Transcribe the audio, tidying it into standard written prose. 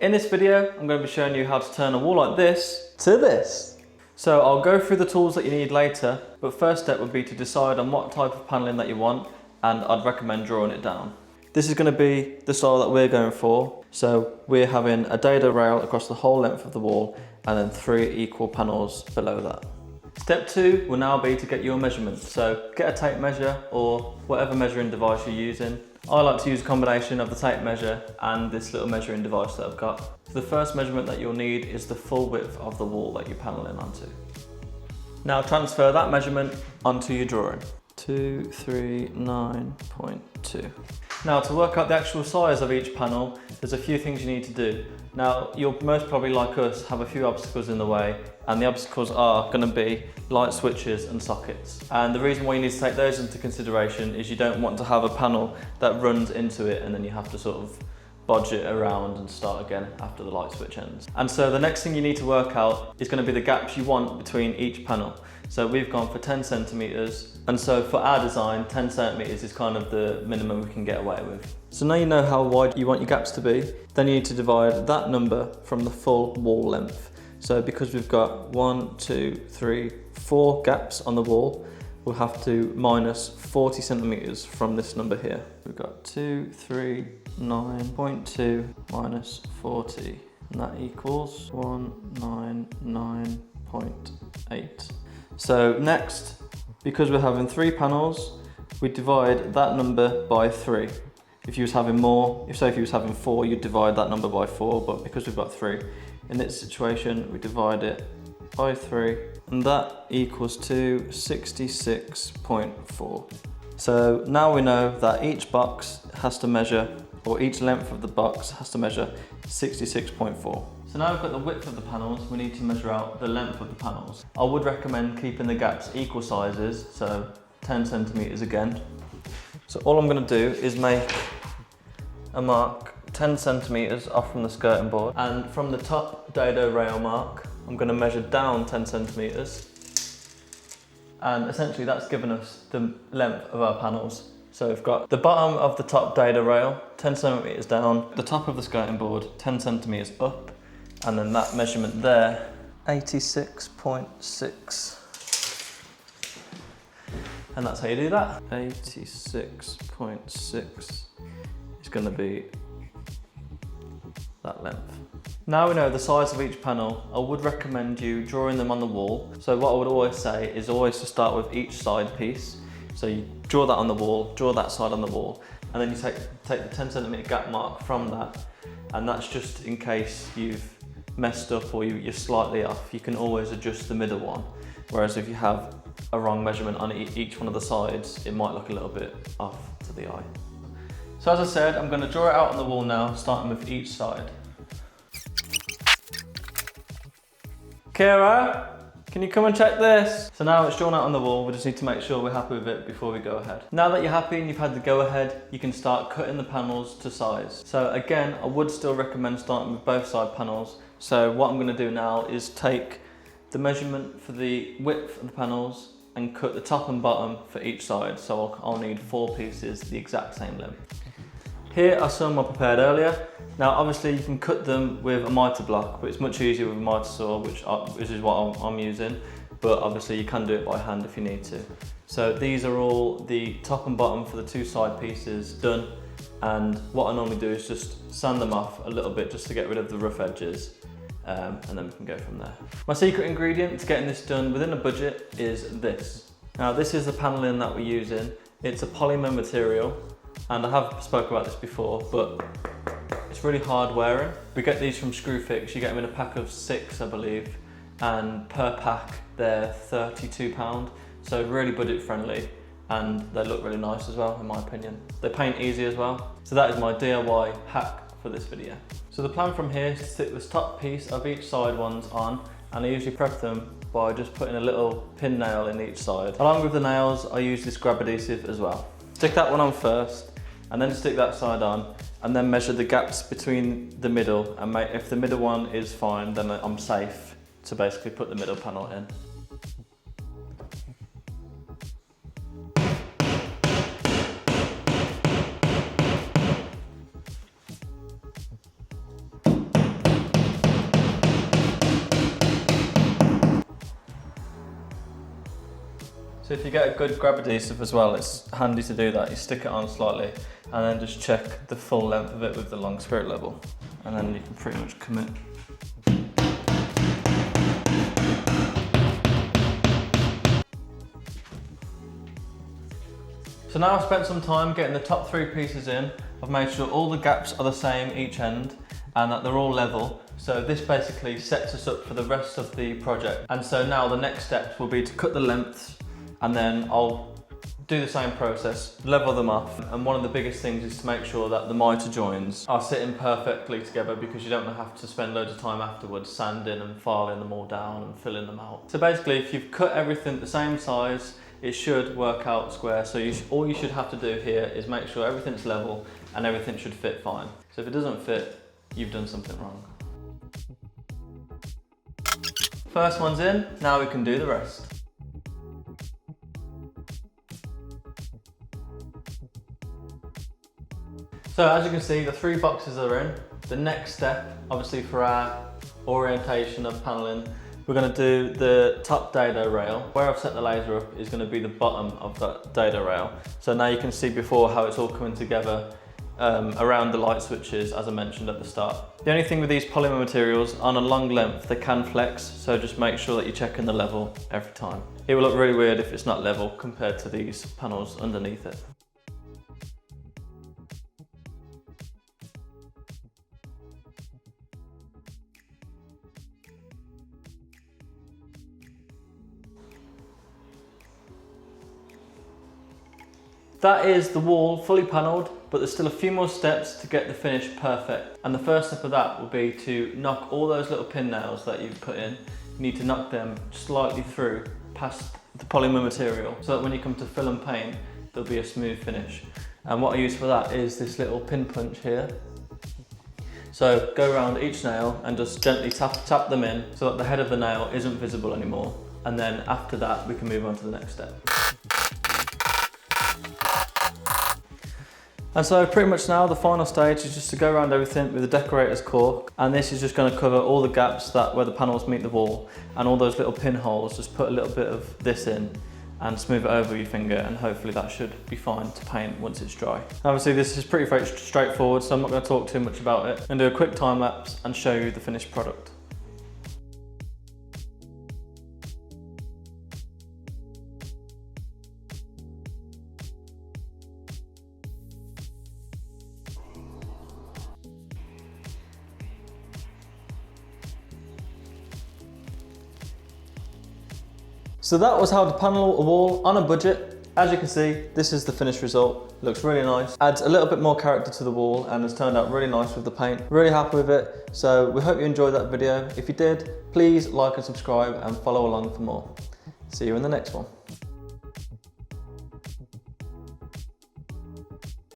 In this video, I'm going to be showing you how to turn a wall like this to this. So I'll go through the tools that you need later, but first step would be to decide on what type of paneling that you want, and I'd recommend drawing it down. This is going to be the style that we're going for. So we're having a dado rail across the whole length of the wall and then 3 equal panels below that. Step 2 will now be to get your measurements. So get a tape measure or whatever measuring device you're using. I like to use a combination of the tape measure and this little measuring device that I've got. So the first measurement that you'll need is the full width of the wall that you're paneling onto. Now transfer that measurement onto your drawing. 239.2. Now to work out the actual size of each panel, there's a few things you need to do. Now you'll most probably, like us, have a few obstacles in the way, and the obstacles are going to be light switches and sockets. And the reason why you need to take those into consideration is you don't want to have a panel that runs into it and then you have to sort of bodge it around and start again after the light switch ends. And so the next thing you need to work out is going to be the gaps you want between each panel. So we've gone for 10 centimeters, and so for our design, 10 centimeters is kind of the minimum we can get away with. So now you know how wide you want your gaps to be, then you need to divide that number from the full wall length. So because we've got 1, 2, 3, 4 gaps on the wall, we'll have to minus 40 centimeters from this number here. We've got 239.2 minus 40, and that equals 199.8. So next, because we're having 3 panels, we divide that number by 3. If you was having more, if you was having 4, you'd divide that number by 4, but because we've got 3, in this situation, we divide it by 3, and that equals to 66.4. So now we know that each box has to measure, or each length of the box has to measure 66.4. So now we've got the width of the panels, we need to measure out the length of the panels. I would recommend keeping the gaps equal sizes, so 10 centimeters again. So all I'm going to do is make a mark 10 centimeters off from the skirting board, and from the top dado rail mark, I'm going to measure down 10 centimeters. And essentially that's given us the length of our panels. So we've got the bottom of the top dado rail, 10 centimeters down, the top of the skirting board, 10 centimeters up, and then that measurement there, 86.6. And that's how you do that. 86.6 is going to be that length. Now we know the size of each panel, I would recommend you drawing them on the wall. So what I would always say is always to start with each side piece. So you draw that on the wall, draw that side on the wall, and then you take the 10 centimeter gap mark from that, and that's just in case you've messed up or you're slightly off. You can always adjust the middle one, whereas if you have a wrong measurement on each one of the sides, it might look a little bit off to the eye. So as I said, I'm going to draw it out on the wall now, starting with each side. Kira, can you come and check this? So now it's drawn out on the wall, we just need to make sure we're happy with it before we go ahead. Now that you're happy and you've had the go ahead, you can start cutting the panels to size. So again, I would still recommend starting with both side panels. So what I'm going to do now is take the measurement for the width of the panels and cut the top and bottom for each side. So I'll need 4 pieces the exact same length. Here are some I prepared earlier. Now obviously you can cut them with a mitre block, but it's much easier with a mitre saw, which is what I'm using, but obviously you can do it by hand if you need to. So these are all the top and bottom for the 2 side pieces done, and what I normally do is just sand them off a little bit just to get rid of the rough edges, and then we can go from there. My secret ingredient to getting this done within a budget is this. Now this is the paneling that we're using. It's a polymer material, and I have spoken about this before, but it's really hard wearing. We get these from Screwfix. You get them in a pack of 6, I believe, and per pack they're £32. So really budget friendly, and they look really nice as well, in my opinion. They paint easy as well. So that is my DIY hack for this video. So the plan from here is to stick this top piece of each side ones on, and I usually prep them by just putting a little pin nail in each side. Along with the nails, I use this grab adhesive as well. Stick that one on first, and then stick that side on, and then measure the gaps between the middle, and if the middle one is fine, then I'm safe to basically put the middle panel in. So if you get a good grab adhesive as well, it's handy to do that. You stick it on slightly and then just check the full length of it with the long spirit level. And then you can pretty much commit. So now I've spent some time getting the top 3 pieces in. I've made sure all the gaps are the same each end and that they're all level. So this basically sets us up for the rest of the project. And so now the next steps will be to cut the lengths, and then I'll do the same process, level them off. And one of the biggest things is to make sure that the mitre joins are sitting perfectly together, because you don't have to spend loads of time afterwards sanding and filing them all down and filling them out. So basically, if you've cut everything the same size, it should work out square. So all you should have to do here is make sure everything's level and everything should fit fine. So if it doesn't fit, you've done something wrong. First one's in, now we can do the rest. So as you can see, the 3 boxes are in. The next step, obviously for our orientation of paneling, we're going to do the top dado rail. Where I've set the laser up is going to be the bottom of that dado rail. So now you can see before how it's all coming together around the light switches, as I mentioned at the start. The only thing with these polymer materials, on a long length, they can flex, so just make sure that you're checking the level every time. It will look really weird if it's not level compared to these panels underneath it. That is the wall fully panelled, but there's still a few more steps to get the finish perfect. And the first step of that will be to knock all those little pin nails that you've put in. You need to knock them slightly through past the polymer material, so that when you come to fill and paint, there'll be a smooth finish. And what I use for that is this little pin punch here. So go around each nail and just gently tap them in so that the head of the nail isn't visible anymore. And then after that, we can move on to the next step. And so pretty much now the final stage is just to go around everything with the decorator's cork, and this is just going to cover all the gaps where the panels meet the wall, and all those little pinholes. Just put a little bit of this in and smooth it over your finger, and hopefully that should be fine to paint once it's dry. Obviously this is pretty straightforward, so I'm not going to talk too much about it. I'm going to do a quick time lapse and show you the finished product. So that was how to panel a wall on a budget. As you can see, this is the finished result. It looks really nice. Adds a little bit more character to the wall and has turned out really nice with the paint. Really happy with it. So we hope you enjoyed that video. If you did, please like and subscribe and follow along for more. See you in the next one.